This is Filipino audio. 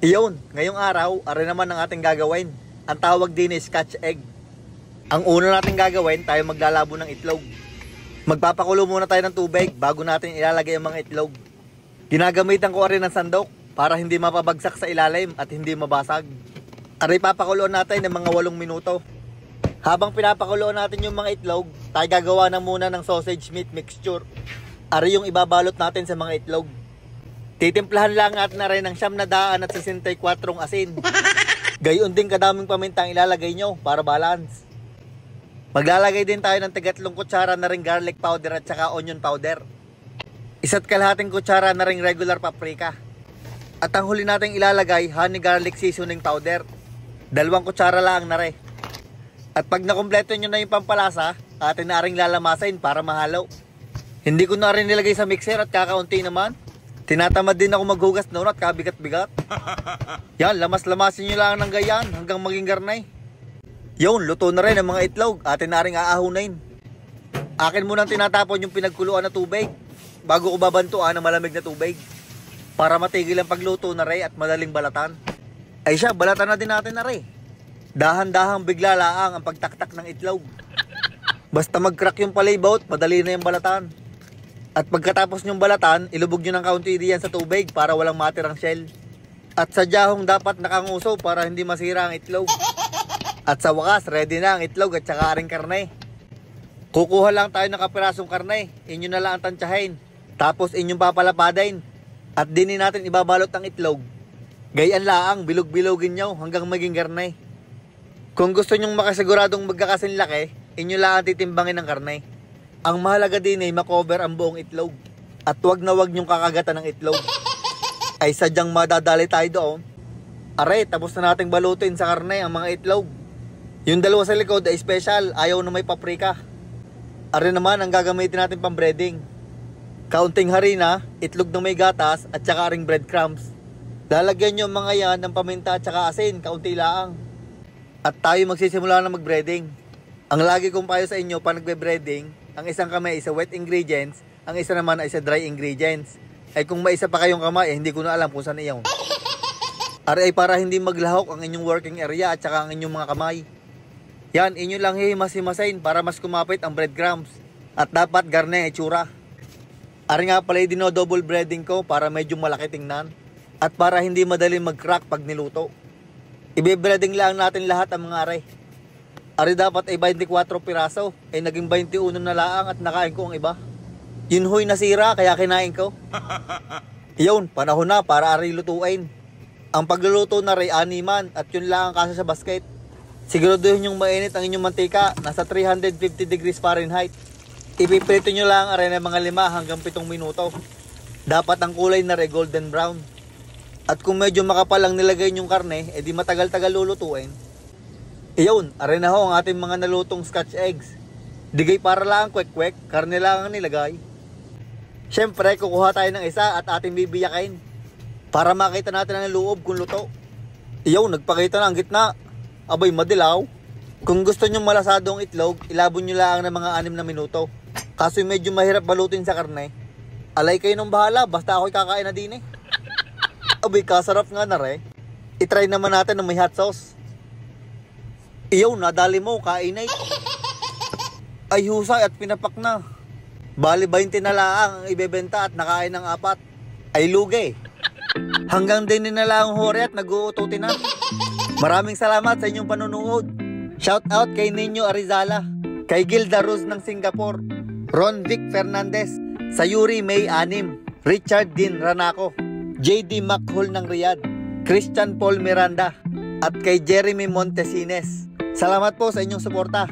Iyon, ngayong araw, aray naman ang ating gagawin. Ang tawag din is scotch egg. Ang una natin gagawin, tayo maglalabo ng itlog. Magpapakulo muna tayo ng tubig bago natin ilalagay ang mga itlog. Ginagamitan ko rin ng sandok para hindi mapabagsak sa ilalim at hindi mabasag. Aray papakuloan natin ng mga 8 minuto. Habang pinapakuloan natin yung mga itlog, tayo gagawa na muna ng sausage meat mixture. Aray yung ibabalot natin sa mga itlog. Titimplahan lang natin na rin ng 964 asin. Gayon din kadaming paminta ang ilalagay nyo para balance. Maglalagay din tayo ng 3 kutsara na ring garlic powder at saka onion powder. 1 kalahating kutsara na ring regular paprika. At ang huli nating ilalagay, honey garlic seasoning powder. 2 kutsara lang na rin. At pag nakumpleto nyo na yung pampalasa, atin na ring lalamasin para mahalo. Hindi ko na rin nilagay sa mixer at kakaunti naman. Tinatamad din ako maghugas noon at kabigat-bigat. Yan, lamas-lamasin nyo lang ng gayan hanggang maging garnay. Yun, luto na rin ang mga itlog. Atin na rin aahunin. Akin munang tinatapon yung pinagkuluan na tubig bago ko babantuan ng malamig na tubig para matigil ang pagluto na rin at madaling balatan. Ay siya, balatan na din natin na rin. Dahan-dahang bigla laang ang pagtaktak ng itlog. Basta mag-crack yung palibot, madali na yung balatan. At pagkatapos nyong balatan, ilubog nyo ng kaunti diyan sa tubig para walang matirang shell. At sa dahong dapat nakanguso para hindi masira ang itlog. At sa wakas, ready na ang itlog at saka aring karne. Kukuha lang tayo ng kapirasong karne. Inyo na lang ang tansyahin. Tapos inyong papalapadin. At dinin natin ibabalot ang itlog. Gayaan laang, bilog-bilogin nyo hanggang maging karne. Kung gusto nyong makasiguradong magkakasinlaki, inyo lang ang titimbangin ng karne. Ang mahalaga din ay makover ang buong itlog. At wag na wag nyong kakagatan ng itlog. Ay sadyang madadali tayo doon. Are, tapos na nating balutin sa karne ang mga itlog. Yung 2 sa likod ay special, ayaw na may paprika. Are naman ang gagamitin natin pang breading. Kaunting harina, itlog na may gatas at saka ring breadcrumbs. Lalagyan nyo mga yan ng paminta at saka asin, kaunti laang. At tayo magsisimula na mag-breading. Ang lagi kong payo sa inyo pa nagbe-breading, ang isang kamay ay sa wet ingredients, ang isa naman ay sa dry ingredients. Ay kung may isa pa kayong kamay, hindi ko na alam kung saan iyon. Ay para hindi maglahok ang inyong working area at saka ang inyong mga kamay. Yan, inyo lang hihimas-himasin para mas kumapit ang breadcrumbs. At dapat garne itsura. Ari nga pala yung dino-double breading ko para medyo malaki tingnan. At para hindi madali mag-crack pag niluto. Ibe-breading lang natin lahat ang mga are. Ari dapat ay 24 piraso, ay naging 21 na laang at nakain ko ang iba. Yun ho'y nasira kaya kinain ko. Iyon, panahon na para ari lutuin. Ang pagluluto na rin animan at yun lang ang kasa sa basket. Siguraduhin yung mainit ang inyong mantika, nasa 350 degrees Fahrenheit. Ipiprito nyo lang ari ng mga 5 hanggang 7 minuto. Dapat ang kulay na rin golden brown. At kung medyo makapal ang nilagay nyong karne, edi matagal-tagal lulutuin. Iyon, aray na ho ang ating mga nalutong scotch eggs. Digay para lang kwek-kwek, karne lang ang nilagay. Siyempre, kukuha tayo ng isa at ating bibiyakin. Para makita natin ang loob kung luto. Iyon, nagpakita na ang gitna. Abay, madilaw. Kung gusto nyo malasadong itlog, ilabon nyo lang ng mga 6 na minuto. Kaso medyo mahirap balutin sa karne. Alay kayo nung bahala, basta ako'y kakain na din eh. Abay, kasarap nga na re. I-try naman natin ng may hot sauce. Iyaw, nadali mo, kainay. Ay husay at pinapak na. Bali 20 na lang ang ibebenta at nakain ng 4. Ay lugi. Hanggang din na lang ang huri at nag-uututi na. Maraming salamat sa inyong panunood. Shout out kay Nino Arizala, kay Gilda Rose ng Singapore, Ron Vic Fernandez, Sayuri May Anim, Richard Din Ranaco, JD Makhol ng Riyadh, Christian Paul Miranda, at kay Jeremy Montesines. Salamat po sa inyong suporta.